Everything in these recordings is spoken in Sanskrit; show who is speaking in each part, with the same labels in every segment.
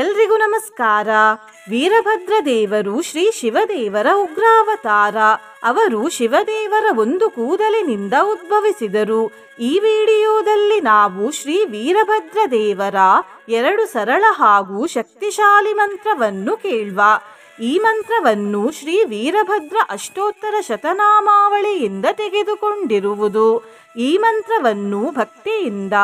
Speaker 1: ಎಲ್ರಿಗೂ ನಮಸ್ಕಾರ. ವೀರಭದ್ರ ದೇವರು ಶ್ರೀ ಶಿವದೇವರ ಉಗ್ರಾವತಾರ. ಅವರು ಶಿವದೇವರ ಒಂದು ಕೂದಲಿನಿಂದ ಉದ್ಭವಿಸಿದರು. ಈ ವಿಡಿಯೋದಲ್ಲಿ ನಾವು ಶ್ರೀ ವೀರಭದ್ರ ದೇವರ 2 ಸರಳ ಹಾಗೂ ಶಕ್ತಿಶಾಲಿ ಮಂತ್ರವನ್ನು ಕೇಳುವ. ಈ ಮಂತ್ರವನ್ನು ಶ್ರೀ ವೀರಭದ್ರ ಅಷ್ಟೋತ್ತರ ಶತನಾಮಾವಳಿಯಿಂದ ತೆಗೆದುಕೊಂಡಿರುವುದು. ಈ ಮಂತ್ರವನ್ನು ಭಕ್ತಿಯಿಂದ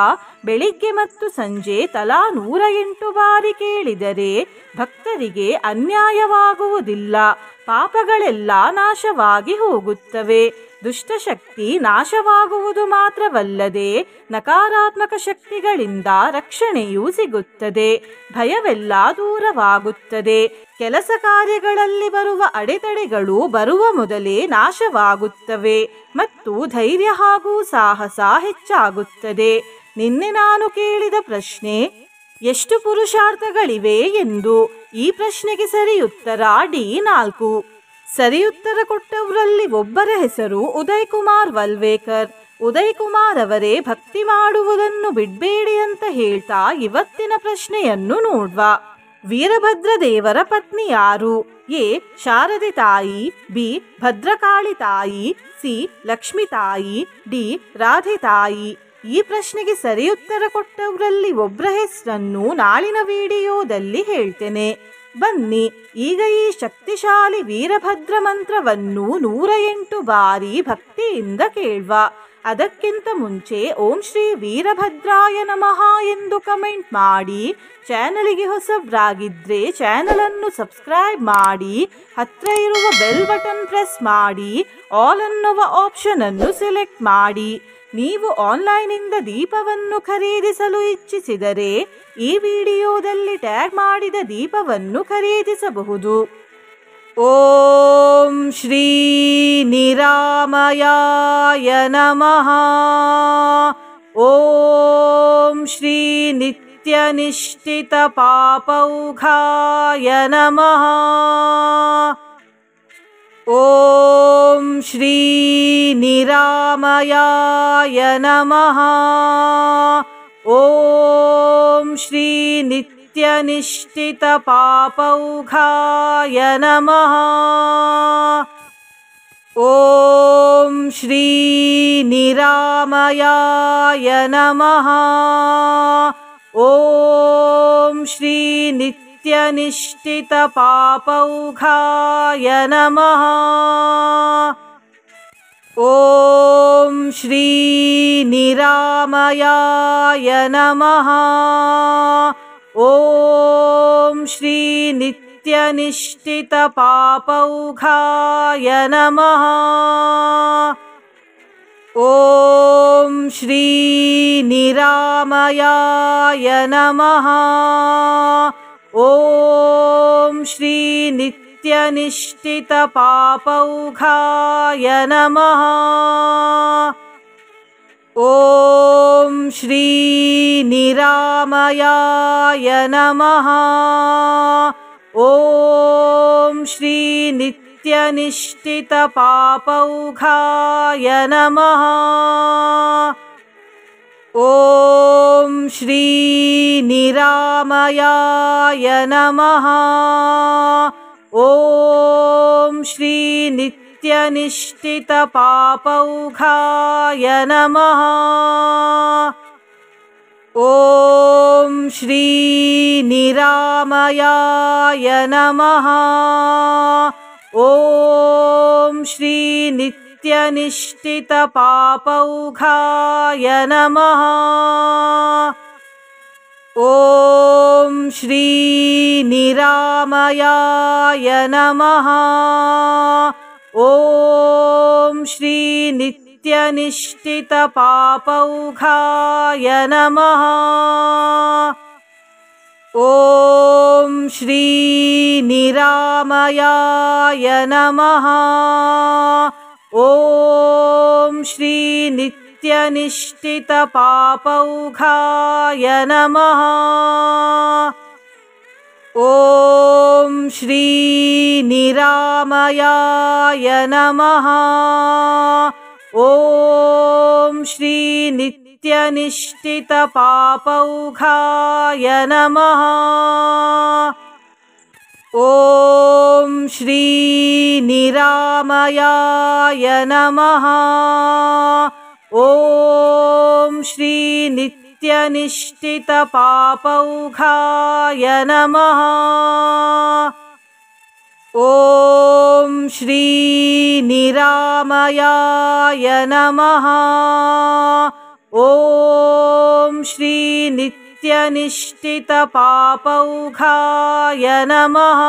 Speaker 1: ಬೆಳಿಗ್ಗೆ ಮತ್ತು ಸಂಜೆ ತಲಾ 108 ಬಾರಿ ಕೇಳಿದರೆ ಭಕ್ತರಿಗೆ ಅನ್ಯಾಯವಾಗುವುದಿಲ್ಲ. ಪಾಪಗಳೆಲ್ಲ ನಾಶವಾಗಿ ಹೋಗುತ್ತವೆ. ದುಷ್ಟಶಕ್ತಿ ನಾಶವಾಗುವುದು ಮಾತ್ರವಲ್ಲದೆ ನಕಾರಾತ್ಮಕ ಶಕ್ತಿಗಳಿಂದ ರಕ್ಷಣೆಯೂ ಸಿಗುತ್ತದೆ. ಭಯವೆಲ್ಲ ದೂರವಾಗುತ್ತದೆ. ಕೆಲಸ ಕಾರ್ಯಗಳಲ್ಲಿ ಬರುವ ಅಡೆತಡೆಗಳು ಬರುವ ಮೊದಲೇ ನಾಶವಾಗುತ್ತವೆ ಮತ್ತು ಧೈರ್ಯ ಹಾಗೂ ಸಾಹಸ ಹೆಚ್ಚಾಗುತ್ತದೆ. ನಿನ್ನೆ ನಾನು ಕೇಳಿದ ಪ್ರಶ್ನೆ, ಎಷ್ಟು ಪುರುಷಾರ್ಥಗಳಿವೆ ಎಂದು. ಈ ಪ್ರಶ್ನೆಗೆ ಸರಿಯುತ್ತರ D4. ಸರಿಯುತ್ತರ ಕೊಟ್ಟವರಲ್ಲಿ ಒಬ್ಬರ ಹೆಸರು ಉದಯ್ ಕುಮಾರ್ ವಲ್ವೇಕರ್. ಉದಯ್ ಕುಮಾರ್ ಅವರೇ ಭಕ್ತಿ ಮಾಡುವುದನ್ನು ಬಿಡಬೇಡಿ ಅಂತ ಹೇಳ್ತಾ ಇವತ್ತಿನ ಪ್ರಶ್ನೆಯನ್ನು ನೋಡುವ. ವೀರಭದ್ರ ದೇವರ ಪತ್ನಿ ಯಾರು? ಎ. ಶಾರದೆ ತಾಯಿ, ಬಿ. ಭದ್ರಕಾಳಿ ತಾಯಿ, ಸಿ. ಲಕ್ಷ್ಮಿ ತಾಯಿ, ಡಿ. ರಾಧೆ ತಾಯಿ. ಈ ಪ್ರಶ್ನೆಗೆ ಸರಿಯುತ್ತರ ಕೊಟ್ಟವರಲ್ಲಿ ಒಬ್ಬರ ಹೆಸರನ್ನು ನಾಳಿನ ವಿಡಿಯೋದಲ್ಲಿ ಹೇಳ್ತೇನೆ. ಬನ್ನಿ ಈಗ ಈ ಶಕ್ತಿಶಾಲಿ ವೀರಭದ್ರ ಮಂತ್ರವನ್ನು 108 ಬಾರಿ ಭಕ್ತಿಯಿಂದ ಕೇಳುವ. ಅದಕ್ಕಿಂತ ಮುಂಚೆ ಓಂ ಶ್ರೀ ವೀರಭದ್ರಾಯ ನಮಃ ಎಂದು ಕಮೆಂಟ್ ಮಾಡಿ. ಚಾನಲಿಗೆ ಹೊಸಬ್ರಾಗಿದ್ರೆ ಚಾನಲನ್ನು ಸಬ್ಸ್ಕ್ರೈಬ್ ಮಾಡಿ. ಹತ್ರ ಇರುವ ಬೆಲ್ ಬಟನ್ ಪ್ರೆಸ್ ಮಾಡಿ. ಆಲ್ ಅನ್ನುವ ಆಪ್ಷನ್ ಅನ್ನು ಸೆಲೆಕ್ಟ್ ಮಾಡಿ. ನೀವು ಆನ್ಲೈನಿಂದ ದೀಪವನ್ನು ಖರೀದಿಸಲು ಇಚ್ಛಿಸಿದರೆ ಈ ವಿಡಿಯೋದಲ್ಲಿ ಟ್ಯಾಗ್ ಮಾಡಿದ ದೀಪವನ್ನು ಖರೀದಿಸಬಹುದು. ಓಂ ಶ್ರೀ ನಿರಾಮಯಾಯ ನಮಃ. ಓಂ ಶ್ರೀ ನಿತ್ಯನಿಷ್ಠಿತ ಪಾಪೌಘಾಯ ನಮಃ. ಓಂ ಶ್ರೀ ನಿರಾಮಯಾಯ ನಮಃ. ಓಂ ಶ್ರೀ ನಿತ್ಯನಿಷ್ಠಿತ ಪಾಪೌಘಾಯ ನಮಃ. ಓಂ ಶ್ರೀ ನಿರಾಮಯಾಯ ನಮಃ. ಓಂ ಶ್ರೀ ನಿತ್ಯನಿಷ್ಠಿತ ಪಾಪೌಘಾಯ ನಮಃ. ಓಂ ಶ್ರೀ ನಿರಾಮಯಾಯ ನಮಃ. ಓಂ ಶ್ರೀ ನಿತ್ಯನಿಷ್ಠಿತ ಪಾಪೌಘಾಯ ನಮಃ. ಓಂ ಶ್ರೀ ನಿರಾಮಯಾಯ ನಮಃ. ಓಂ ಶ್ರೀ ನಿತ್ಯನಿಷ್ಠಿತ ಪಾಪೌಘಾಯ ನಮಃ. ಓಂ ಶ್ರೀ ನಿರಾಮಯಾಯ ನಮಃ. ಓಂ ಶ್ರೀ ನಿತ್ಯನಿಷ್ಠಿತ ಪಾಪೌಘಾಯ ನಮಃ. ಓಂ ಶ್ರೀ ನಿರಾಮಯಾಯ ನಮಃ. ಓಂ ಶ್ರೀ ನಿತ್ಯನಿಷ್ಠಿತ ಪಾಪೌಘಾಯ ನಮಃ. ಓಂ ಶ್ರೀ ನಿರಾಮಯಾಯ ನಮಃ. ಓಂ ಶ್ರೀ ನಿತ್ಯನಿಷ್ಠಿತ ಪಾಪೌಘಾಯ ನಮಃ. ಓಂ ಶ್ರೀ ನಿರಾಮಯಾಯ ನಮಃ. ಓಂ ಶ್ರೀ ನಿತ್ಯನಿಷ್ಠಿತ ಪಾಪೌಘಾಯ ನಮಃ. ಓಂ ಶ್ರೀ ನಿರಾಮಯಾಯ ನಮಃ. ಓಂ ಶ್ರೀ ನಿತ್ಯನಿಷ್ಠಿತ ಪಾಪೌಘಾಯ ನಮಃ. ಓಂ ಶ್ರೀ ನಿರಾಮಯಾಯ ನಮಃ. ಓಂ ಶ್ರೀ ನಿತ್ಯನಿಷ್ಠಿತ ಪಾಪೌಘಾಯ ನಮಃ. ॐ श्री निरामयाय नमः। ॐ श्री नित्यनिष्ठितपापौघाय नमः। ॐ श्री निरामयाय नमः। ॐ श्री नित्यनिष्ठितपापौघाय नमः।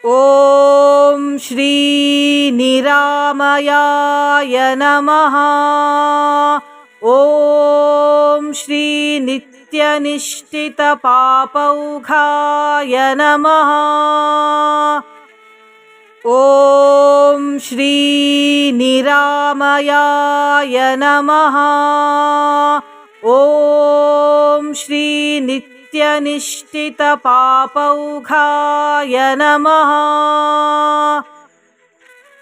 Speaker 1: ॐ श्री निरामयाय नमः। ॐ श्री नित्यनिष्ठितपापौघाय नमः। ॐ श्री निरामयाय नमः। ॐ श्री नित्यनिष्ठितपापौघाय नमः।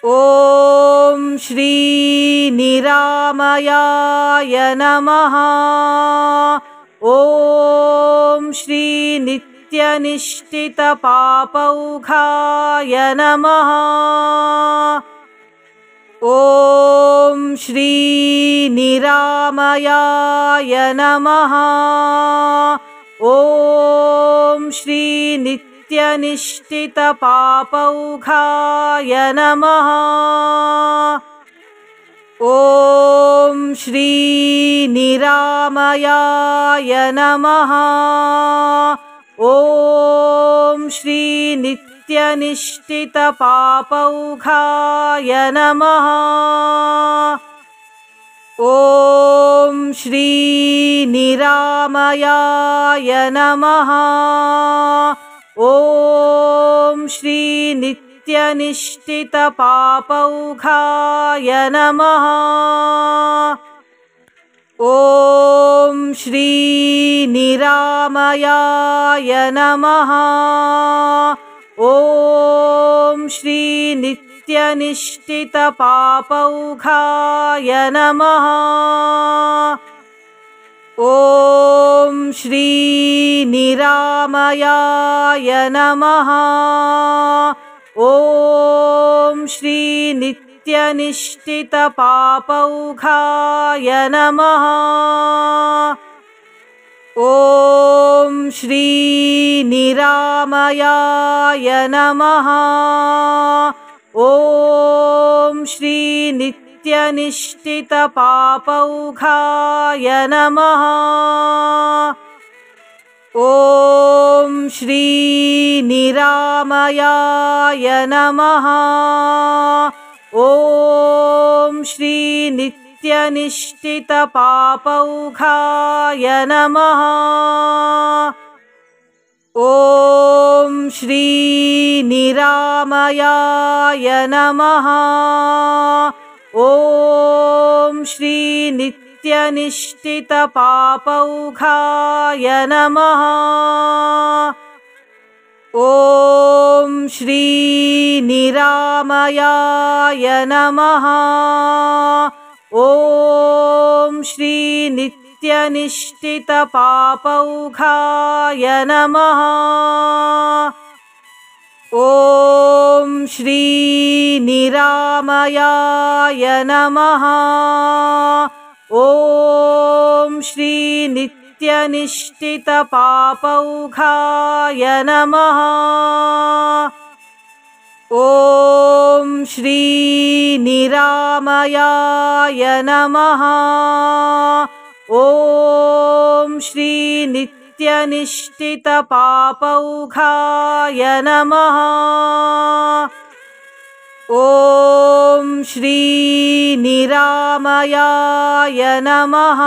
Speaker 1: ॐ श्री निरामयाय नमः। ॐ श्री नित्यनिष्ठितपापौघाय नमः। ॐ श्री निरामयाय नमः। ॐ श्री नित्यनिष्ठितपापौघाय नमः। ॐ श्री निरामयाय नमः। ॐ श्री नित्यनिष्ठितपापौघाय नमः। ॐ श्री निरामयाय नमः। ॐ श्री नित्यनिष्ठितपापौघाय नमः। ॐ श्री निरामयाय नमः। ॐ श्री नित्यनिष्ठितपापौघाय नमः। ॐ श्री निरामयाय नमः। ॐ श्री नित्यनिष्ठितपापौघाय नमः। ॐ श्री निरामयाय नमः। ॐ श्री नित्यनिष्ठितपापौघाय नमः। ॐ श्री निरामयाय नमः। ॐ श्री नित्यनिष्ठितपापौघाय नमः। ॐ श्री निरामयाय नमः। ॐ श्री नित्यनिष्ठितपापौघाय नमः। ॐ श्री निरामयाय नमः। ॐ श्री नित्यनिष्ठितपापौघाय नमः। ॐ श्री निरामयाय नमः। ॐ श्री नित्यनिष्ठितपापौघाय नमः। ॐ श्री निरामयाय नमः। ॐ श्री नित्यनिष्ठितपापौघाय नमः। ॐ श्री निरामयाय नमः।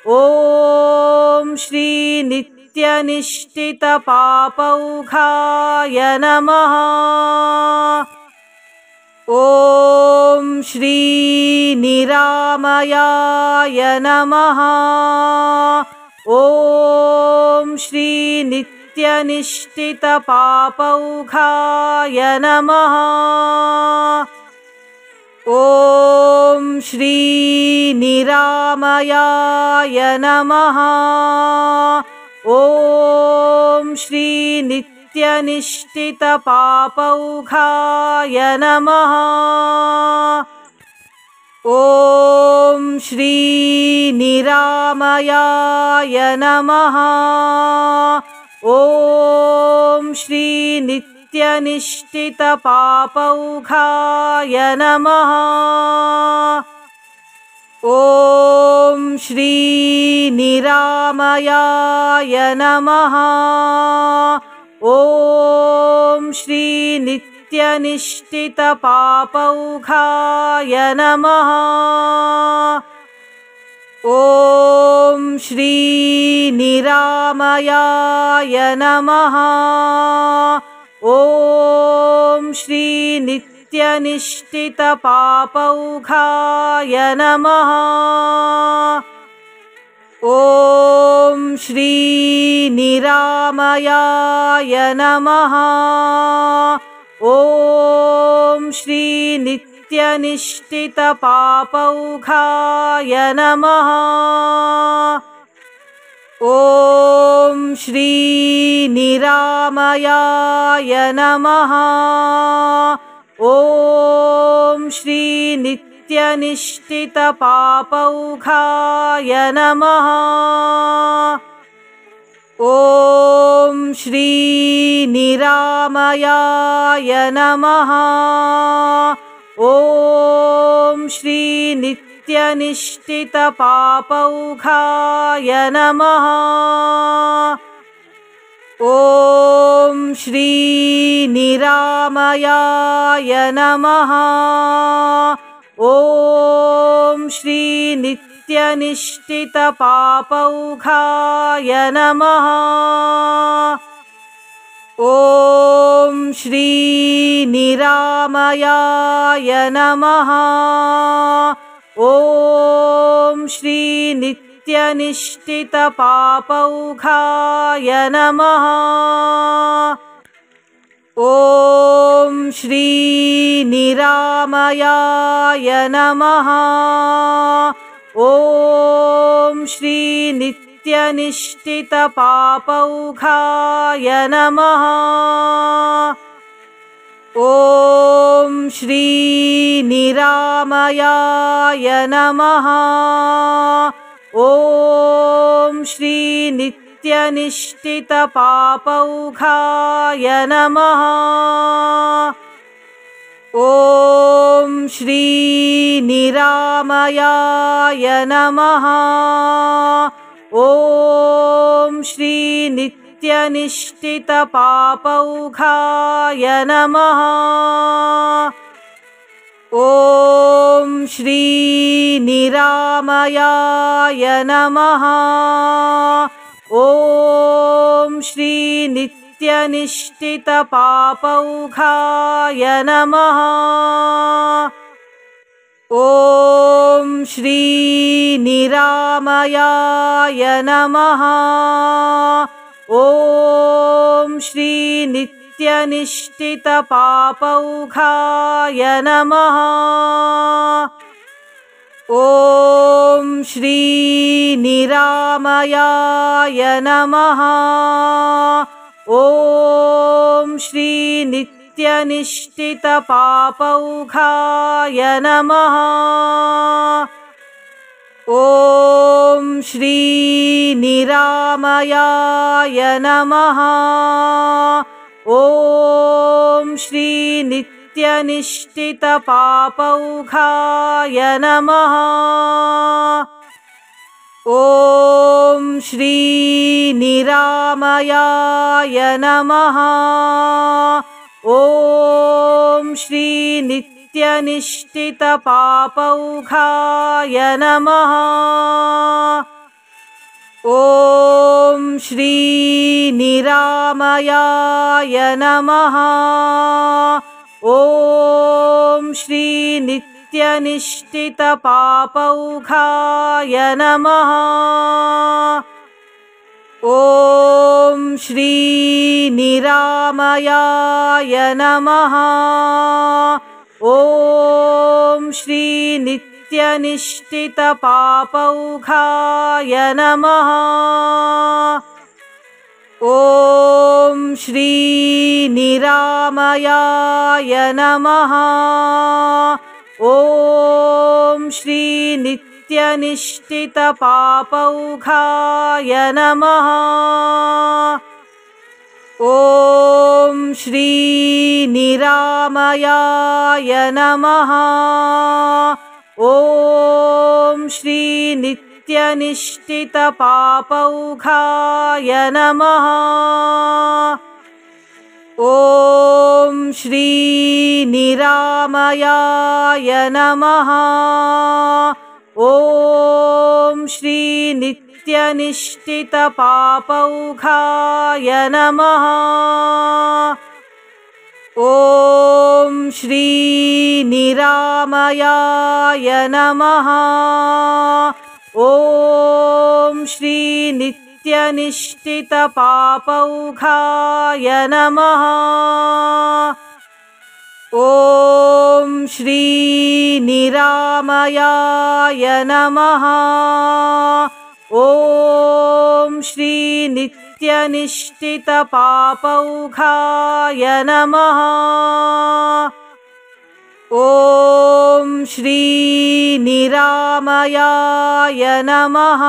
Speaker 1: ॐ श्री नित्यनिष्ठितपापौघाय नमः। ॐ श्री निरामयाय नमः। ॐ श्री नित्यनिष्ठितपापौघाय नमः। ॐ श्री निरामयाय नमः। ॐ नित्यनिष्ठितपापौघाय नमः। ॐ श्री निरामयाय नमः। ॐ श्री नित्यनिष्ठितपापौघाय नमः। ॐ श्री निरामयाय नमः। ॐ श्री नित्यनिष्ठितपापौघाय नमः। ॐ श्री निरामयाय नमः। ॐ श्री नित्यनिष्ठितपापौघाय नमः। ॐ श्री निरामयाय नमः। ॐ श्री नित्यनिष्ठितपापौघाय नमः। ॐ श्री निरामयाय नमः। ॐ श्री नित्यनिष्ठितपापौघाय नमः। ॐ श्री निरामयाय नमः। ॐ श्री नित्यनिष्ठितपापौघाय नमः। ॐ श्री निरामयाय नमः। ॐ श्री नित्यनिष्ठितपापौघाय नमः। ॐ श्री निरामयाय नमः। ॐ श्री नित्यनिष्ठितपापौघाय नमः। ॐ श्री निरामयाय नमः। ॐ श्री नित्यनिष्ठितपापौघाय नमः। ॐ श्री निरामयाय नमः। ॐ श्री नित्यनिष्ठितपापौघाय नमः। ॐ श्री निरामयाय नमः। ॐ श्री नित्यनिष्ठितपापौघाय नमः। ॐ श्री निरामयाय नमः। ॐ श्री नित्यनिष्ठितपापौघाय नमः। ॐ श्री निरामयाय नमः। ॐ श्री नित्यनिष्ठितपापौघाय नमः। ॐ श्री निरामयाय नमः। ॐ श्री नित्यनिष्ठितपापौघाय नमः। ॐ श्री निरामयाय नमः। ॐ श्री नित्यनिष्ठितपापौघाय नमः। ॐ श्री निरामयाय नमः। ॐ श्री नित्यनिष्ठितपापौघाय नमः। ॐ श्री निरामयाय नमः। ॐ श्री नित्यनिष्ठितपापौघाय नमः। ॐ श्री निरामयाय नमः। ॐ श्री नित्यनिष्ठितपापौघाय नमः। ॐ श्रीनिरामयाय नमः। ॐ श्री नित्यनिष्ठितपापौघाय नमः। ॐ श्रीनिरामयाय नमः। ॐ श्री नित्यनिष्ठितपापौघाय नमः। ॐ श्रीनिरामयाय नमः। ॐ श्री नित्यनिष्ठितपापौघाय नमः। ॐ श्रीनिरामयाय नमः। ॐ श्री नित्यनिष्ठितपापौघाय नमः। ॐ श्रीनिरामयाय नमः। ॐ श्री नित्यनिष्ठितपापौघाय नमः। ॐ श्रीनिरामयाय नमः।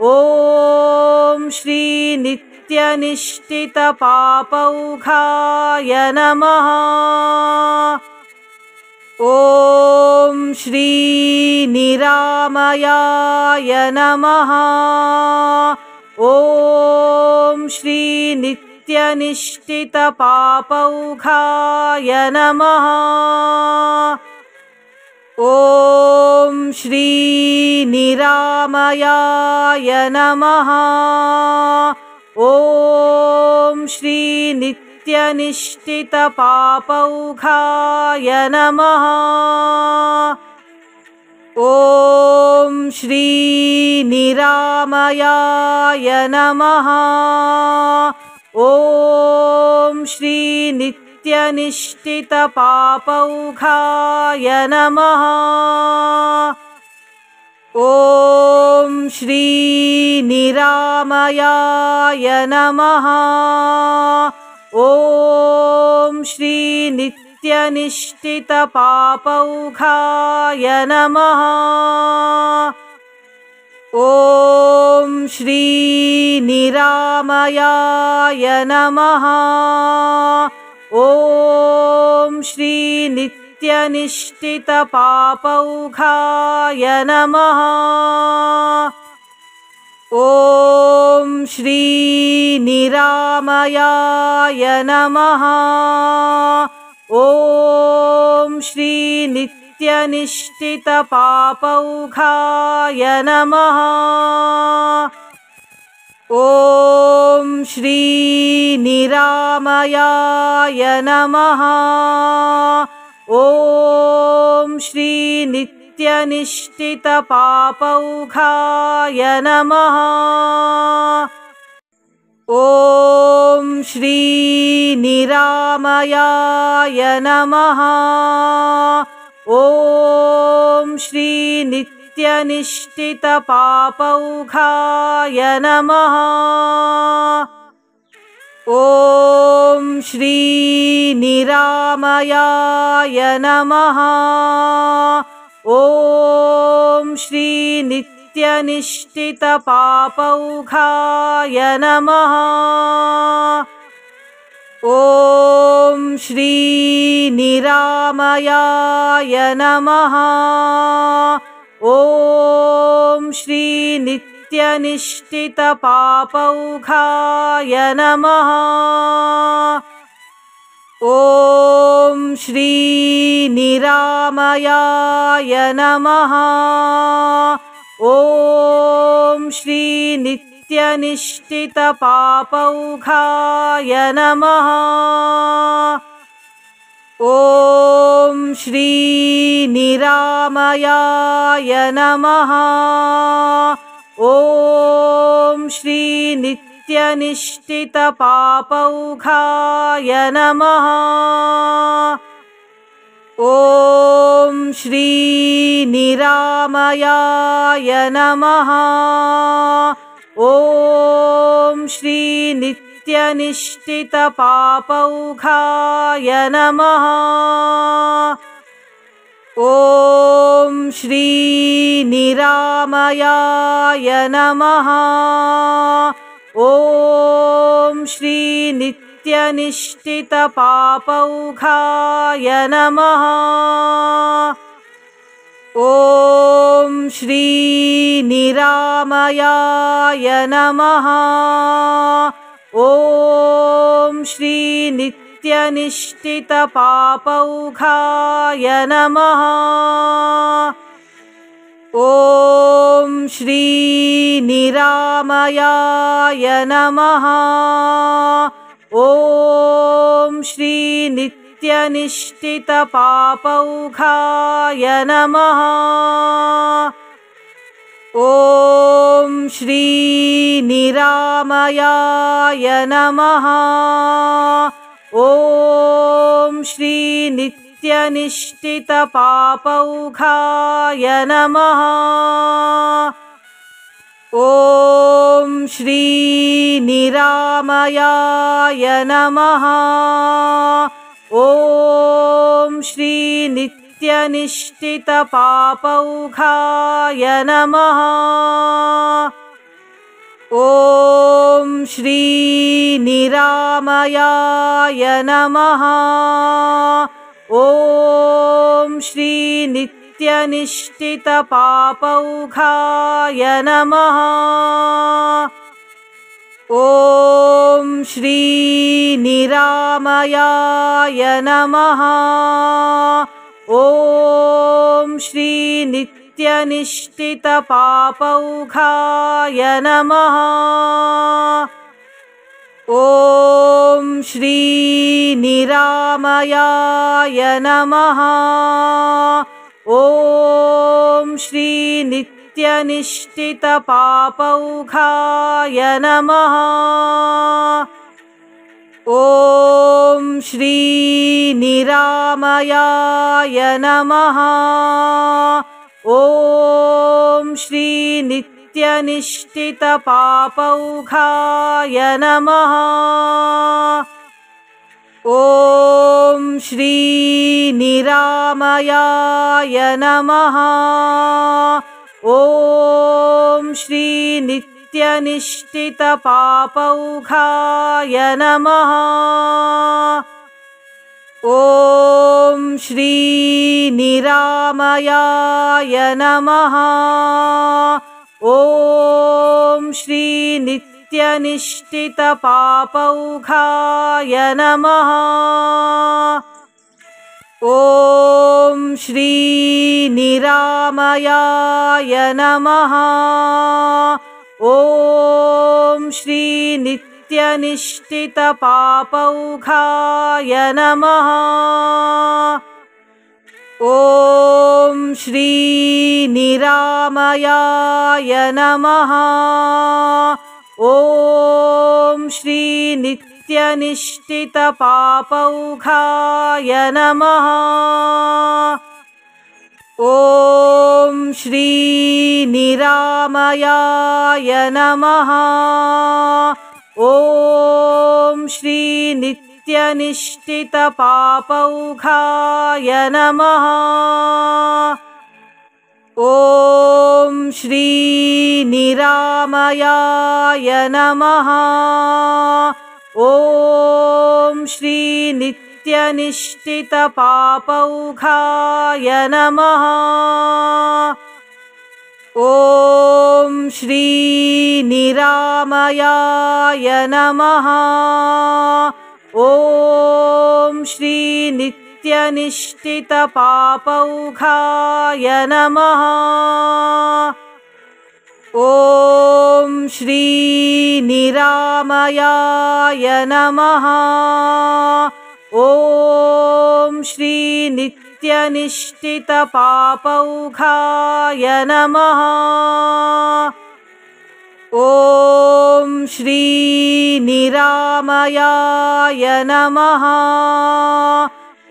Speaker 1: ॐ श्री नित्यनिष्ठितपापौघाय नमः। ॐ श्रीनिरामयाय नमः। ॐ श्री नित्यनिष्ठितपापौघाय नमः। ॐ श्रीनिरामयाय नमः। ॐ श्री नित्यनिष्ठितपापौघाय नमः। ॐ श्रीनिरामयाय नमः। ॐ श्री नित्यनिष्ठितपापौघाय नमः। ॐ श्रीनिरामयाय नमः। ॐ श्री नित्यनिष्ठितपापौघाय नमः। ॐ श्रीनिरामयाय नमः। ॐ श्री नित्यनिष्ठितपापौघाय नमः। ॐ श्रीनिरामयाय नमः। ॐ श्री नित्यनिष्ठितपापौघाय नमः। ॐ श्रीनिरामयाय नमः। ॐ श्री नित्यनिष्ठितपापौघाय नमः। ॐ श्रीनिरामयाय नमः। ॐ श्री नित्यनिष्ठितपापौघाय नमः। ॐ श्रीनिरामयाय नमः। ॐ श्री नित्यनिष्ठितपापौघाय नमः। ॐ श्रीनिरामयाय नमः। ॐ श्री नित्यनिष्ठितपापौघाय नमः। ॐ श्रीनिरामयाय नमः। ॐ श्री नित्यनिष्ठितपापौघाय नमः। ॐ श्रीनिरामयाय नमः। ॐ श्री नित्यनिष्ठितपापौघाय नमः। ॐ श्रीनिरामयाय नमः। ॐ श्री नित्यनिष्ठितपापौघाय नमः। ॐ श्रीनिरामयाय नमः। ॐ श्रीनित्यनिष्ठितपापौघाय नमः। ॐ श्रीनिरामयाय नमः। ॐ श्रीनित्यनिष्ठितपापौघाय नमः। ॐ श्रीनिरामयाय नमः। ॐ श्रीनित्यनिष्ठितपापौघाय नमः। ॐ श्रीनिरामयाय नमः। ॐ श्रीनित्यनिष्ठितपापौघाय नमः। ॐ श्रीनिरामयाय नमः। ॐ श्रीनित्यनिष्ठितपापौघाय नमः। ॐ श्रीनिरामयाय नमः। ॐ श्रीनित्यनिष्ठितपापौघाय नमः। ॐ श्रीनिरामयाय नमः। ॐ श्रीनित्यनिष्ठितपापौघाय नमः। ॐ श्रीनिरामयाय नमः। ॐ श्रीनित्यनिष्ठितपापौघाय नमः। ॐ श्रीनिरामयाय नमः। ॐ श्रीनित्यनिष्ठितपापौघाय नमः। ॐ श्रीनिरामयाय नमः। ॐ श्रीनित्यनिष्ठितपापौघाय नमः। ॐ श्रीनिरामयाय नमः। ॐ श्रीनित्यनिष्ठितपापौघाय नमः। ॐ श्रीनिरामयाय नमः। ॐ श्रीनित्यनिष्ठितपापौघाय नमः। ॐ श्रीनिरामयाय नमः। ॐ श्रीनित्यनिष्ठितपापौघाय नमः। ॐ श्रीनिरामयाय नमः। ॐ श्रीनित्यनिष्ठितपापौघाय नमः। ॐ श्रीनिरामयाय नमः। ॐ श्रीनित्यनिष्ठितपापौघाय नमः। ॐ श्रीनिरामयाय नमः। ॐ श्रीनित्यनिष्ठितपापौघाय नमः। ॐ श्रीनिरामयाय नमः। ॐ श्रीनित्यनिष्ठितपापौघाय नमः। ॐ श्रीनिरामयाय नमः।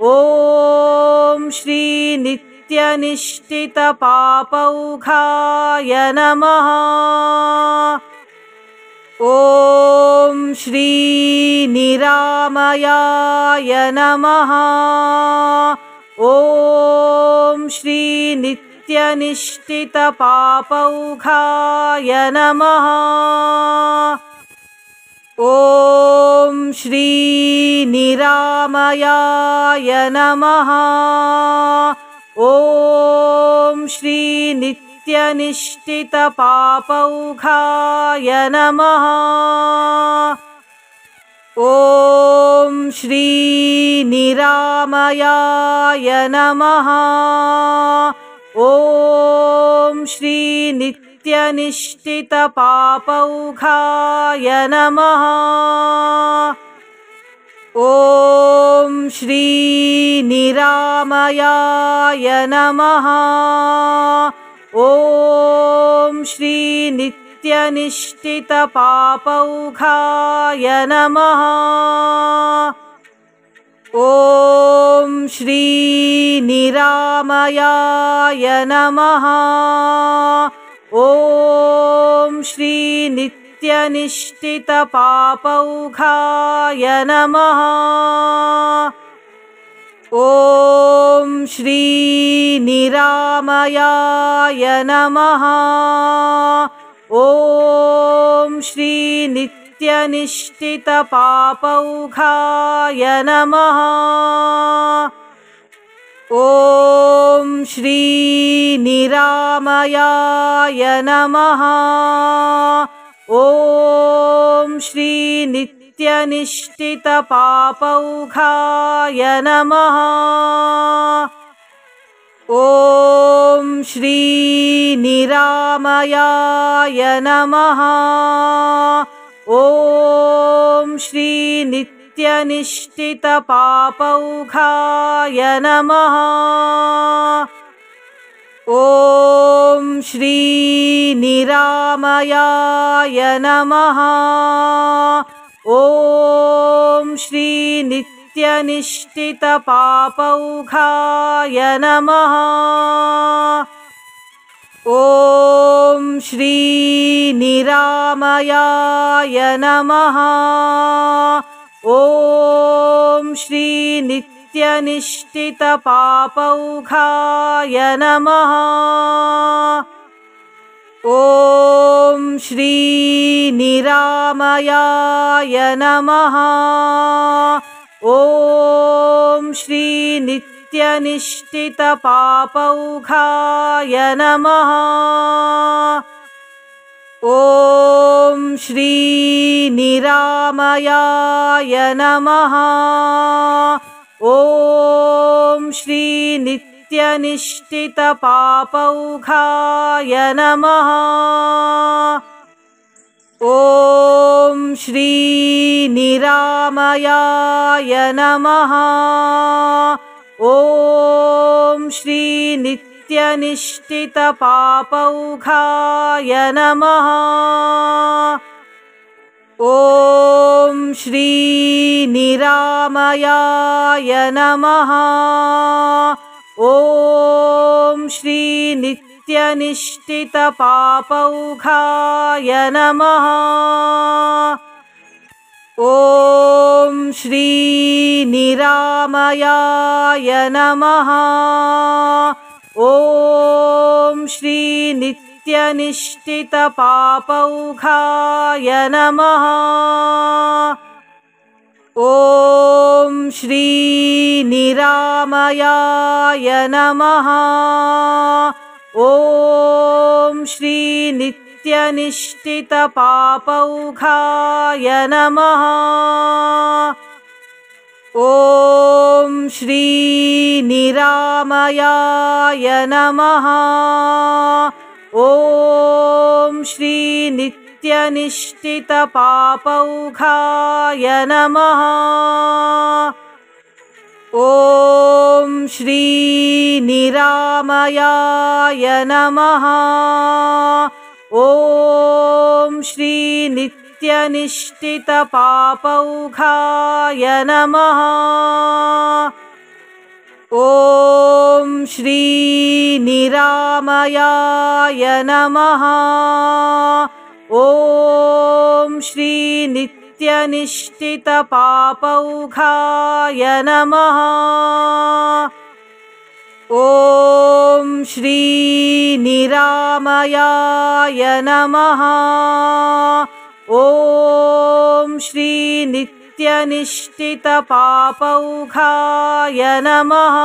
Speaker 1: ॐ श्रीनित्यनिष्ठितपापौघाय नमः। ॐ श्री निरामयाय नमः। ॐ श्री नित्यनिष्ठितपापौघाय नमः। ॐ श्री निरामयाय नमः। ॐ श्री नित्यनिष्ठितपापौघाय नमः। ॐ श्री निरामयाय नमः। ॐ श्री नित्यनिष्ठितपापौघाय नमः। ॐ श्री निरामयाय नमः। ॐ श्री नित्यनिष्ठितपापौघाय नमः। ॐ श्री निरामयाय नमः। ॐ श्री नित्यनिष्ठितपापौघाय नमः। ॐ श्री निरामयाय नमः। ॐ श्री नित्यनिष्ठितपापौघाय नमः। ॐ श्री निरामयाय नमः। ॐ श्री नित्यनिष्ठितपापौघाय नमः। ॐ श्री निरामयाय नमः। ॐ श्री नित्यनिष्ठितपापौघाय नमः। ॐ श्री निरामयाय नमः। ॐ श्री नित्यनिष्ठितपापौघाय नमः। ॐ श्री निरामयाय नमः। ॐ श्री नित्यनिष्ठितपापौघाय नमः। ॐ श्री निरामयाय नमः। ॐ श्री नित्यनिष्ठितपापौघाय नमः। ॐ श्री निरामयाय नमः। ॐ श्री नित्यनिष्ठितपापौघाय नमः। ॐ श्री निरामयाय नमः। ॐ श्री नित्यनिष्ठितपापौघाय नमः। ॐ श्री निरामयाय नमः। ॐ श्री नित्यनिष्ठितपापौघाय नमः। ॐ श्री निरामयाय नमः। ॐ श्री नित्यनिष्ठितपापौघाय नमः। ॐ श्री निरामयाय नमः। ॐ श्री नित्यनिष्ठितपापौघाय नमः। ॐ श्री निरामयाय नमः। ॐ श्री नित्यनिष्ठितपापौघाय नमः। ॐ श्री निरामयाय नमः। ॐ श्री नित्यनिष्ठितपापौघाय नमः। ॐ श्री निरामयाय नमः। ॐ श्री नित्यनिष्ठितपापौघाय नमः। ॐ श्री निरामयाय नमः। ॐ श्री नित्यनिष्ठितपापौघाय नमः।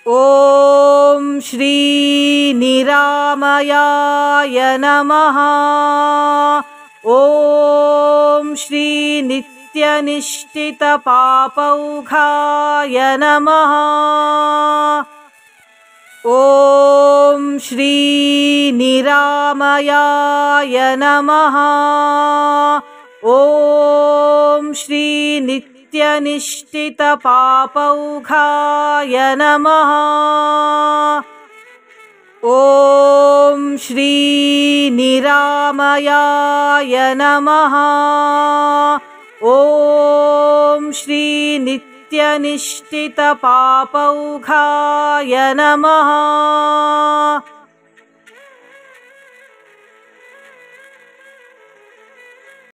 Speaker 1: ॐ श्री निरामयाय नमः। ॐ श्री नित्यनिष्ठितपापौघाय नमः। ॐ श्री निरामयाय नमः। ॐ श्री नित्यनिष्ठितपापौघाय नमः। ॐ श्री निरामयाय नमः। ॐ श्री नित्यनिष्ठितपापौघाय नमः।